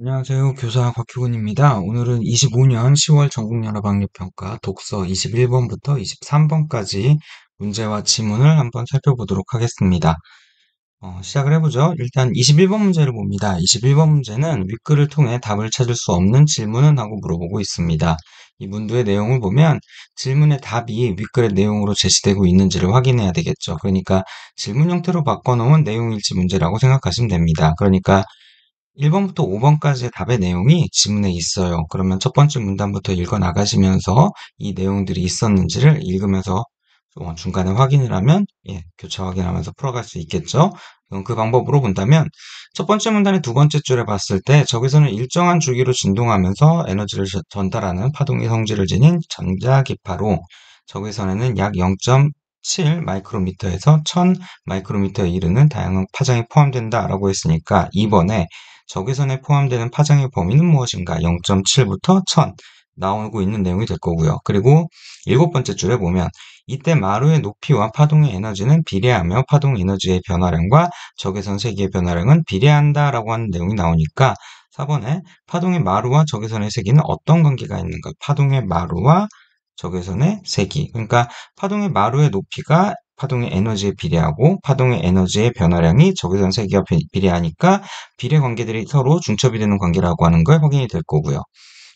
안녕하세요. 교사 곽규근입니다. 오늘은 25년 10월 전국연합학력평가 독서 21번부터 23번까지 문제와 지문을 한번 살펴보도록 하겠습니다. 시작을 해보죠. 일단 21번 문제를 봅니다. 21번 문제는 윗글을 통해 답을 찾을 수 없는 질문은 하고 물어보고 있습니다. 이 문구의 내용을 보면 질문의 답이 윗글의 내용으로 제시되고 있는지를 확인해야 되겠죠. 그러니까 질문 형태로 바꿔놓은 내용일지 문제라고 생각하시면 됩니다. 그러니까 1번부터 5번까지의 답의 내용이 지문에 있어요. 그러면 첫 번째 문단부터 읽어 나가시면서 이 내용들이 있었는지를 읽으면서 중간에 확인을 하면 교차 확인하면서 풀어갈 수 있겠죠. 그럼 그 방법으로 본다면 첫 번째 문단의 두 번째 줄에 봤을 때 저기서는 일정한 주기로 진동하면서 에너지를 전달하는 파동의 성질을 지닌 전자기파로 저기선에는 약 0.7 마이크로미터에서 1000 마이크로미터에 이르는 다양한 파장이 포함된다라고 했으니까 2번에 적외선에 포함되는 파장의 범위는 무엇인가? 0.7부터 1000 나오고 있는 내용이 될 거고요. 그리고 일곱 번째 줄에 보면 이때 마루의 높이와 파동의 에너지는 비례하며 파동 에너지의 변화량과 적외선 세기의 변화량은 비례한다라고 하는 내용이 나오니까 4번에 파동의 마루와 적외선의 세기는 어떤 관계가 있는가? 파동의 마루와 적외선의 세기. 그러니까 파동의 마루의 높이가 파동의 에너지에 비례하고 파동의 에너지의 변화량이 적외선 세기와 비례하니까 비례 관계들이 서로 중첩이 되는 관계라고 하는 걸 확인이 될 거고요.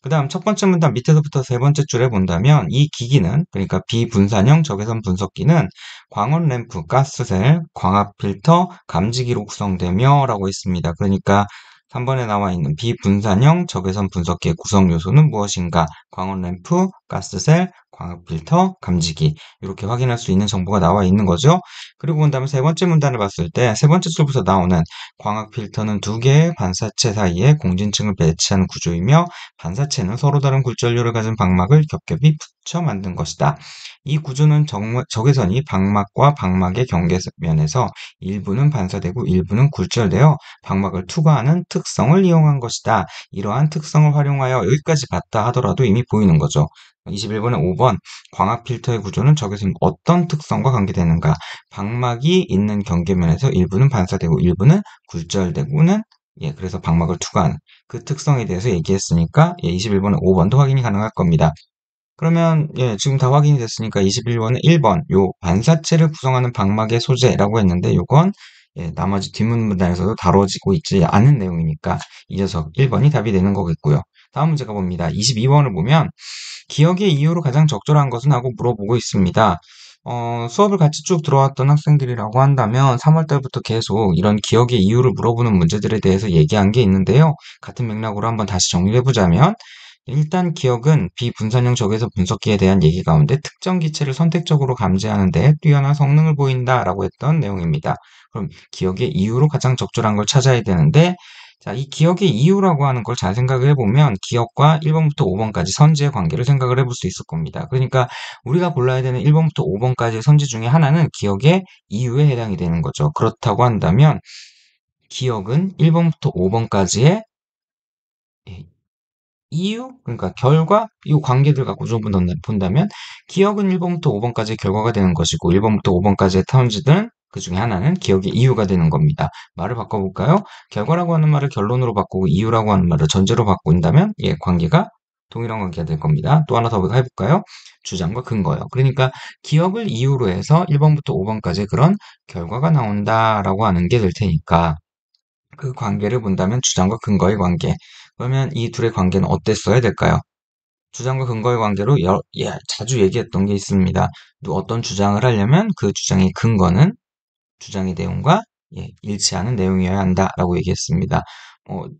그 다음 첫 번째 문단 밑에서부터 세 번째 줄에 본다면 이 기기는 그러니까 비분산형 적외선 분석기는 광원 램프, 가스셀, 광학 필터, 감지기로 구성되며 라고 있습니다. 그러니까 3번에 나와 있는 비분산형 적외선 분석기의 구성 요소는 무엇인가? 광원 램프, 가스셀, 광학 필터, 감지기 이렇게 확인할 수 있는 정보가 나와 있는 거죠. 그리고 본 다음에 세 번째 문단을 봤을 때 세 번째 줄부터 나오는 광학 필터는 두 개의 반사체 사이에 공진층을 배치하는 구조이며 반사체는 서로 다른 굴절률을 가진 방막을 겹겹이 붙여 만든 것이다. 이 구조는 적외선이 방막과 방막의 경계면에서 일부는 반사되고 일부는 굴절되어 방막을 투과하는 특성을 이용한 것이다. 이러한 특성을 활용하여 여기까지 봤다 하더라도 이미 보이는 거죠. 21번에 5번 광학 필터의 구조는 적외선 어떤 특성과 관계되는가? 방막이 있는 경계면에서 일부는 반사되고 일부는 굴절되고는 그래서 방막을 투과하는 그 특성에 대해서 얘기했으니까 21번에 5번도 확인이 가능할 겁니다. 그러면 지금 다 확인이 됐으니까 21번에 1번 요 반사체를 구성하는 방막의 소재라고 했는데 요건 나머지 뒷문 문단에서도 다뤄지고 있지 않은 내용이니까 이 녀석 1번이 답이 되는 거겠고요. 다음 문제 가봅니다. 22번을 보면 기억의 이유로 가장 적절한 것은 하고 물어보고 있습니다. 수업을 같이 쭉 들어왔던 학생들이라고 한다면 3월 달부터 계속 이런 기억의 이유를 물어보는 문제들에 대해서 얘기한 게 있는데요. 같은 맥락으로 한번 다시 정리해 보자면 일단 기억은 비분산형 적외선 분석기에 대한 얘기 가운데 특정 기체를 선택적으로 감지하는 데 뛰어난 성능을 보인다라고 했던 내용입니다. 그럼 기억의 이유로 가장 적절한 걸 찾아야 되는데 자, 이 기억의 이유라고 하는 걸 잘 생각을 해보면 기억과 1번부터 5번까지 선지의 관계를 생각을 해볼 수 있을 겁니다. 그러니까 우리가 골라야 되는 1번부터 5번까지의 선지 중에 하나는 기억의 이유에 해당이 되는 거죠. 그렇다고 한다면 기억은 1번부터 5번까지의 이유, 그러니까 결과, 이 관계들 갖고 좀 본다면 기억은 1번부터 5번까지의 결과가 되는 것이고 1번부터 5번까지의 선지들은 그 중에 하나는 기억의 이유가 되는 겁니다. 말을 바꿔볼까요? 결과라고 하는 말을 결론으로 바꾸고 이유라고 하는 말을 전제로 바꾼다면 관계가 동일한 관계가 될 겁니다. 또 하나 더 해볼까요? 주장과 근거요. 그러니까 기억을 이유로 해서 1번부터 5번까지 그런 결과가 나온다라고 하는 게 될 테니까 그 관계를 본다면 주장과 근거의 관계. 그러면 이 둘의 관계는 어땠어야 될까요? 주장과 근거의 관계로 자주 얘기했던 게 있습니다. 어떤 주장을 하려면 그 주장의 근거는 주장의 내용과 일치하는 내용이어야 한다라고 얘기했습니다.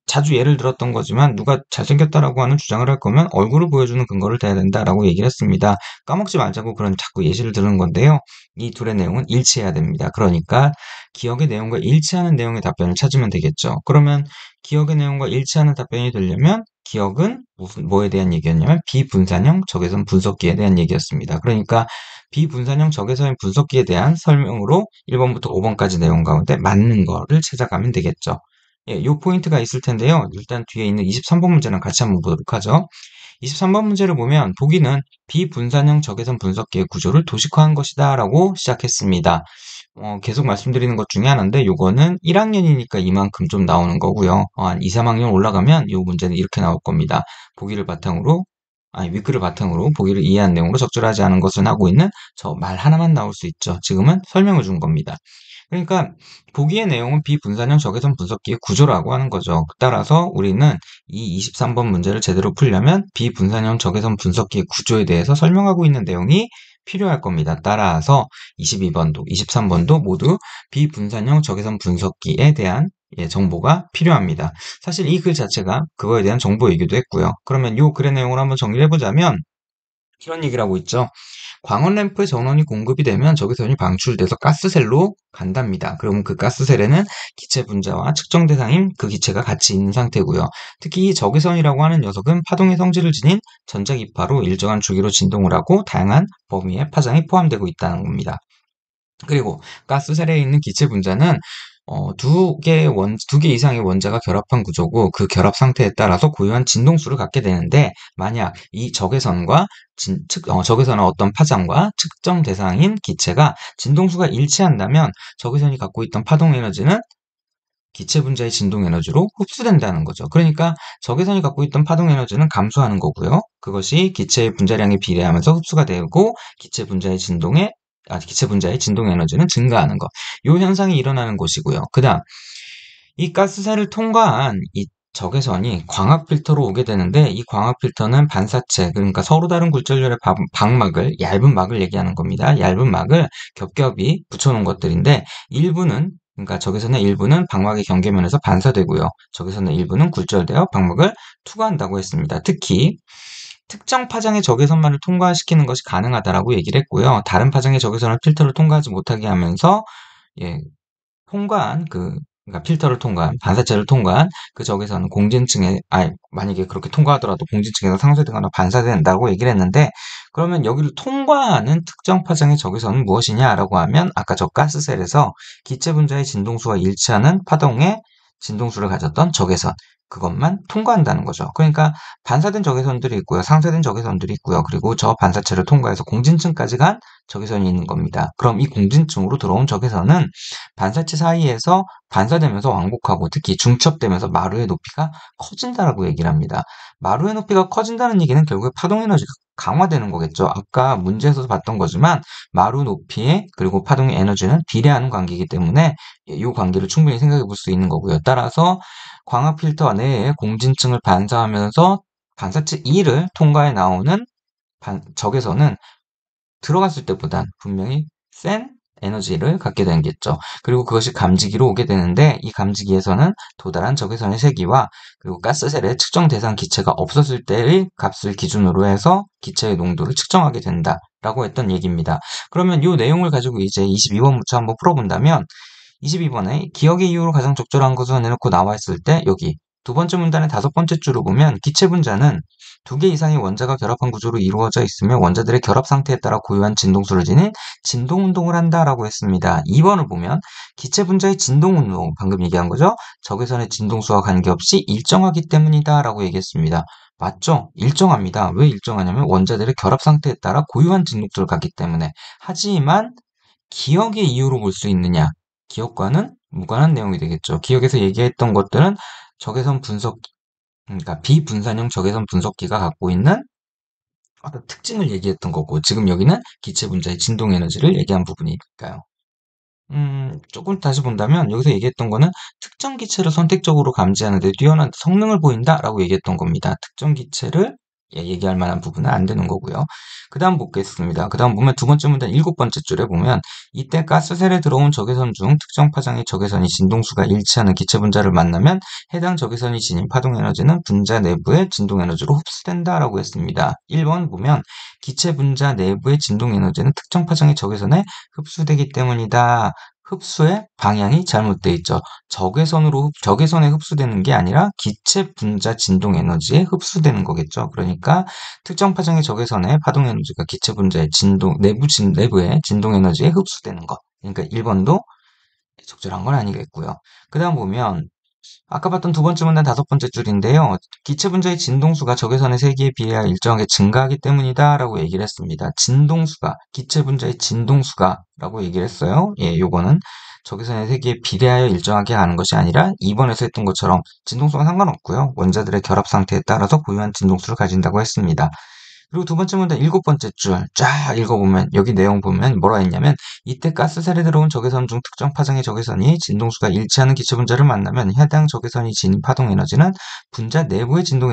자주 예를 들었던 거지만 누가 잘생겼다라고 하는 주장을 할 거면 얼굴을 보여주는 근거를 대야 된다라고 얘기를 했습니다. 까먹지 말자고 그런 자꾸 예시를 드는 건데요. 이 둘의 내용은 일치해야 됩니다. 그러니까 기억의 내용과 일치하는 내용의 답변을 찾으면 되겠죠. 그러면 기억의 내용과 일치하는 답변이 되려면 기억은 뭐에 대한 얘기였냐면 비분산형 적외선 분석기에 대한 얘기였습니다. 그러니까 비분산형 적외선 분석기에 대한 설명으로 1번부터 5번까지 내용 가운데 맞는 거를 찾아가면 되겠죠. 요 포인트가 있을 텐데요. 일단 뒤에 있는 23번 문제는 같이 한번 보도록 하죠. 23번 문제를 보면 보기는 비분산형 적외선 분석기의 구조를 도식화한 것이다 라고 시작했습니다. 계속 말씀드리는 것 중에 하나인데, 요거는 1학년이니까 이만큼 좀 나오는 거고요. 한 2, 3학년 올라가면 요 문제는 이렇게 나올 겁니다. 보기를 바탕으로, 아니, 위크를 바탕으로 보기를 이해한 내용으로 적절하지 않은 것은 하고 있는 저 말 하나만 나올 수 있죠. 지금은 설명을 준 겁니다. 그러니까 보기의 내용은 비분산형 적외선 분석기의 구조라고 하는 거죠. 따라서 우리는 이 23번 문제를 제대로 풀려면 비분산형 적외선 분석기의 구조에 대해서 설명하고 있는 내용이 필요할 겁니다. 따라서 22번도, 23번도 모두 비분산형 적외선 분석기에 대한 정보가 필요합니다. 사실 이 글 자체가 그거에 대한 정보이기도 했고요. 그러면 이 글의 내용을 한번 정리를 해보자면 이런 얘기를 하고 있죠. 광원 램프에 전원이 공급이 되면 적외선이 방출돼서 가스셀로 간답니다. 그러면 그 가스셀에는 기체 분자와 측정 대상인 그 기체가 같이 있는 상태고요. 특히 이 적외선이라고 하는 녀석은 파동의 성질을 지닌 전자기파로 일정한 주기로 진동을 하고 다양한 범위의 파장이 포함되고 있다는 겁니다. 그리고 가스셀에 있는 기체 분자는 두 개 이상의 원자가 결합한 구조고 그 결합 상태에 따라서 고유한 진동수를 갖게 되는데 만약 이 적외선의 어떤 파장과 측정 대상인 기체가 진동수가 일치한다면 적외선이 갖고 있던 파동 에너지는 기체 분자의 진동 에너지로 흡수된다는 거죠. 그러니까 적외선이 갖고 있던 파동 에너지는 감소하는 거고요. 그것이 기체의 분자량에 비례하면서 흡수가 되고 기체 분자의 진동 에너지는 증가하는 것. 이 현상이 일어나는 곳이고요. 그다음 이 가스셀을 통과한 이 적외선이 광학 필터로 오게 되는데 이 광학 필터는 반사체 그러니까 서로 다른 굴절열의 방막을 얇은 막을 얘기하는 겁니다. 얇은 막을 겹겹이 붙여놓은 것들인데 일부는 그러니까 적외선의 일부는 방막의 경계면에서 반사되고요. 적외선의 일부는 굴절되어 방막을 투과한다고 했습니다. 특히 특정 파장의 적외선만을 통과시키는 것이 가능하다라고 얘기를 했고요. 다른 파장의 적외선을 필터를 통과하지 못하게 하면서 예, 통과한 그러니까 필터를 통과한 반사체를 통과한 그 적외선은 만약에 그렇게 통과하더라도 공진층에서 상쇄되거나 반사된다고 얘기를 했는데 그러면 여기를 통과하는 특정 파장의 적외선은 무엇이냐라고 하면 아까 저 가스셀에서 기체 분자의 진동수와 일치하는 파동의 진동수를 가졌던 적외선 그것만 통과한다는 거죠. 그러니까 반사된 적외선들이 있고요. 상쇄된 적외선들이 있고요. 그리고 저 반사체를 통과해서 공진층까지 간 적외선이 있는 겁니다. 그럼 이 공진층으로 들어온 적외선은 반사체 사이에서 반사되면서 왕복하고 특히 중첩되면서 마루의 높이가 커진다라고 얘기를 합니다. 마루의 높이가 커진다는 얘기는 결국에 파동 에너지가 강화되는 거겠죠. 아까 문제에서도 봤던 거지만 마루 높이에 그리고 파동의 에너지는 비례하는 관계이기 때문에 이 관계를 충분히 생각해 볼 수 있는 거고요. 따라서 광학 필터 내에 공진층을 반사하면서 반사체 E를 통과해 나오는 적외선은 들어갔을 때보단 분명히 센 에너지를 갖게 되겠죠. 그리고 그것이 감지기로 오게 되는데 이 감지기에서는 도달한 적외선의 세기와 그리고 가스셀의 측정 대상 기체가 없었을 때의 값을 기준으로 해서 기체의 농도를 측정하게 된다라고 했던 얘기입니다. 그러면 이 내용을 가지고 이제 22번부터 한번 풀어본다면 22번에 기억의 이유로 가장 적절한 것을 내놓고 나와 있을 때 여기 두 번째 문단의 다섯 번째 줄을 보면 기체 분자는 두 개 이상의 원자가 결합한 구조로 이루어져 있으며 원자들의 결합 상태에 따라 고유한 진동수를 지닌 진동 운동을 한다라고 했습니다. 2번을 보면 기체 분자의 진동 운동, 방금 얘기한 거죠? 적외선의 진동수와 관계없이 일정하기 때문이다라고 얘기했습니다. 맞죠? 일정합니다. 왜 일정하냐면 원자들의 결합 상태에 따라 고유한 진동수를 갖기 때문에. 하지만 기억의 이유로 볼 수 있느냐? 기억과는 무관한 내용이 되겠죠. 기억에서 얘기했던 것들은 적외선 분석, 그러니까 비분산형 적외선 분석기가 갖고 있는 어떤 특징을 얘기했던 거고, 지금 여기는 기체 분자의 진동 에너지를 얘기한 부분이니까요. 조금 다시 본다면 여기서 얘기했던 거는 특정 기체를 선택적으로 감지하는 데 뛰어난 성능을 보인다라고 얘기했던 겁니다. 특정 기체를 얘기할 만한 부분은 안 되는 거고요. 그 다음 보겠습니다. 그 다음 보면 두 번째 문단 일곱 번째 줄에 보면 이때 가스셀에 들어온 적외선 중 특정 파장의 적외선이 진동수가 일치하는 기체 분자를 만나면 해당 적외선이 지닌 파동 에너지는 분자 내부의 진동 에너지로 흡수된다라고 했습니다. 1번 보면 기체 분자 내부의 진동 에너지는 특정 파장의 적외선에 흡수되기 때문이다. 흡수의 방향이 잘못돼 있죠. 적외선에 흡수되는 게 아니라 기체 분자 진동 에너지에 흡수되는 거겠죠. 그러니까 특정 파장의 적외선의 파동 에너지가 기체 분자의 내부의 진동 에너지에 흡수되는 것. 그러니까 1번도 적절한 건 아니겠고요. 그 다음 보면 아까 봤던 두 번째 문단 다섯 번째 줄인데요. 기체 분자의 진동수가 적외선의 세기에 비례하여 일정하게 증가하기 때문이다라고 얘기를 했습니다. 진동수가 기체 분자의 진동수가라고 얘기를 했어요. 예, 요거는 적외선의 세기에 비례하여 일정하게 하는 것이 아니라 2번에서 했던 것처럼 진동수가 상관없고요. 원자들의 결합 상태에 따라서 고유한 진동수를 가진다고 했습니다. 그리고 두 번째 문단 일곱 번째 줄 쫙 읽어보면 여기 내용 보면 뭐라 했냐면 이때 가스셀에 들어온 적외선 중 특정 파장의 적외선이 진동수가 일치하는 기체 분자를 만나면 해당 적외선이 지닌 파동 에너지는 분자 내부의 진동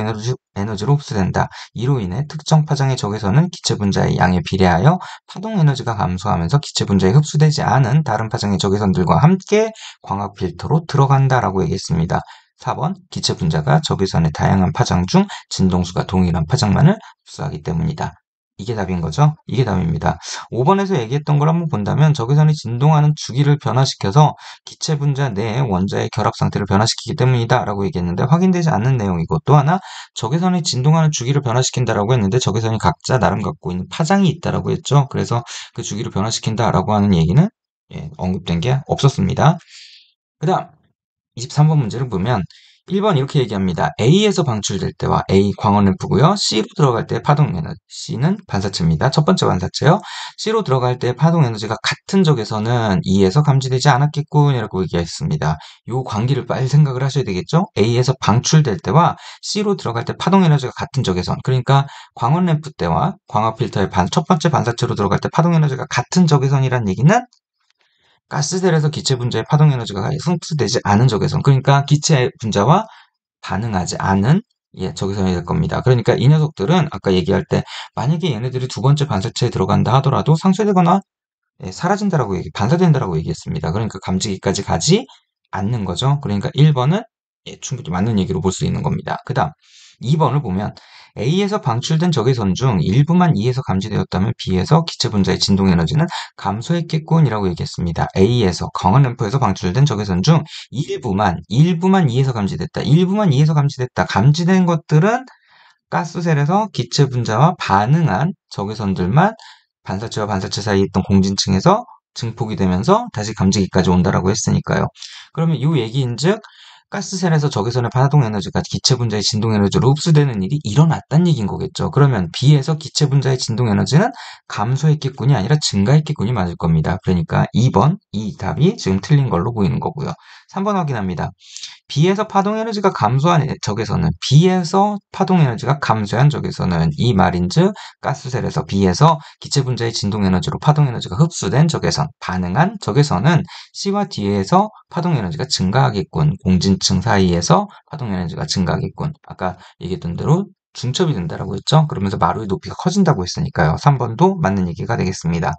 에너지로 흡수된다. 이로 인해 특정 파장의 적외선은 기체 분자의 양에 비례하여 파동 에너지가 감소하면서 기체 분자에 흡수되지 않은 다른 파장의 적외선들과 함께 광학 필터로 들어간다라고 얘기했습니다. 4번 기체 분자가 적외선의 다양한 파장 중 진동수가 동일한 파장만을 흡수하기 때문이다. 이게 답인 거죠? 이게 답입니다. 5번에서 얘기했던 걸 한번 본다면 적외선이 진동하는 주기를 변화시켜서 기체 분자 내의 원자의 결합 상태를 변화시키기 때문이다 라고 얘기했는데 확인되지 않는 내용이고 또 하나 적외선이 진동하는 주기를 변화시킨다라고 했는데 적외선이 각자 나름 갖고 있는 파장이 있다라고 했죠. 그래서 그 주기를 변화시킨다라고 하는 얘기는 언급된 게 없었습니다. 그 다음 23번 문제를 보면 1번 이렇게 얘기합니다. A에서 방출될 때와 A 광원 램프고요. C로 들어갈 때 파동 에너지, C는 반사체입니다. 첫 번째 반사체요. C로 들어갈 때 파동 에너지가 같은 적에서는 E에서 감지되지 않았겠군이라고 얘기했습니다. 요 관계를 빨리 생각을 하셔야 되겠죠? A에서 방출될 때와 C로 들어갈 때 파동 에너지가 같은 적에선, 그러니까 광원 램프 때와 광학 필터의 첫 번째 반사체로 들어갈 때 파동 에너지가 같은 적외선이란 얘기는 가스셀에서 기체 분자의 파동 에너지가 흡수되지 않은 적외선, 그러니까 기체 분자와 반응하지 않은 적외선이 될 겁니다. 그러니까 이 녀석들은 아까 얘기할 때 만약에 얘네들이 두 번째 반사체에 들어간다 하더라도 상쇄되거나 사라진다라고 반사된다라고 얘기했습니다. 그러니까 감지기까지 가지 않는 거죠. 그러니까 1번은 충분히 맞는 얘기로 볼 수 있는 겁니다. 그 다음 2번을 보면 A에서 방출된 적외선 중 일부만 E에서 감지되었다면 B에서 기체 분자의 진동 에너지는 감소했겠군이라고 얘기했습니다. A에서 광원 램프에서 방출된 적외선 중 일부만 E에서 감지됐다. 일부만 E에서 감지됐다. 감지된 것들은 가스셀에서 기체 분자와 반응한 적외선들만 반사체와 반사체 사이에 있던 공진층에서 증폭이 되면서 다시 감지기까지 온다라고 했으니까요. 그러면 이 얘기인즉 가스셀에서 적외선의 파동 에너지가 기체 분자의 진동 에너지로 흡수되는 일이 일어났다는 얘기인 거겠죠. 그러면 B에서 기체 분자의 진동 에너지는 감소했겠군이 아니라 증가했겠군이 맞을 겁니다. 그러니까 2번, 이 답이 지금 틀린 걸로 보이는 거고요. 3번 확인합니다. B에서 파동 에너지가 감소한 적에서는 B에서 파동 에너지가 감소한 적에서는 이 말인즉 가스셀에서 B에서 기체 분자의 진동 에너지로 파동 에너지가 흡수된 적에선 반응한 적에서는 C와 D에서 파동 에너지가 증가하겠군. 공진층 사이에서 파동 에너지가 증가하겠군. 아까 얘기했던 대로 중첩이 된다라고 했죠. 그러면서 마루의 높이가 커진다고 했으니까요. 3번도 맞는 얘기가 되겠습니다.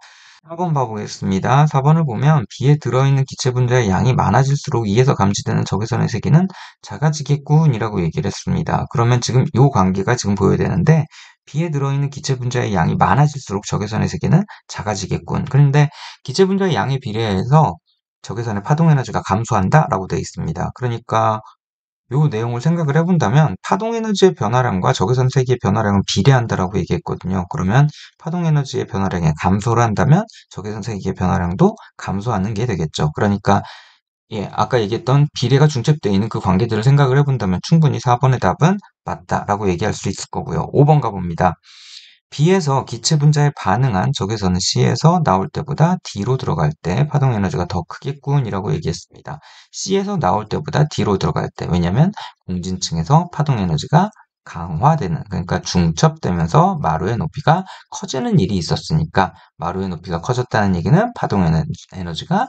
4번 봐보겠습니다. 4번을 보면 B에 들어있는 기체 분자의 양이 많아질수록 E에서 감지되는 적외선의 세기는 작아지겠군이라고 얘기를 했습니다. 그러면 지금 이 관계가 지금 보여야 되는데 B에 들어있는 기체 분자의 양이 많아질수록 적외선의 세기는 작아지겠군. 그런데 기체 분자의 양에 비례해서 적외선의 파동 에너지가 감소한다라고 되어 있습니다. 그러니까 요 내용을 생각을 해본다면 파동 에너지의 변화량과 적외선 세기의 변화량은 비례한다라고 얘기했거든요. 그러면 파동 에너지의 변화량에 감소를 한다면 적외선 세기의 변화량도 감소하는 게 되겠죠. 그러니까 아까 얘기했던 비례가 중첩되어 있는 그 관계들을 생각을 해본다면 충분히 4번의 답은 맞다라고 얘기할 수 있을 거고요. 5번 가봅니다. B에서 기체 분자에 반응한 적외선은 C에서 나올 때보다 D로 들어갈 때 파동 에너지가 더 크겠군이라고 얘기했습니다. C에서 나올 때보다 D로 들어갈 때, 왜냐면 공진층에서 파동 에너지가 강화되는, 그러니까 중첩되면서 마루의 높이가 커지는 일이 있었으니까 마루의 높이가 커졌다는 얘기는 파동 에너지가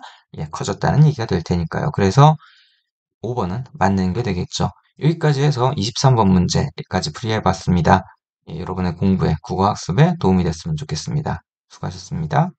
커졌다는 얘기가 될 테니까요. 그래서 5번은 맞는 게 되겠죠. 여기까지 해서 23번 문제까지 풀이해봤습니다. 여러분의 공부에, 국어학습에 도움이 됐으면 좋겠습니다. 수고하셨습니다.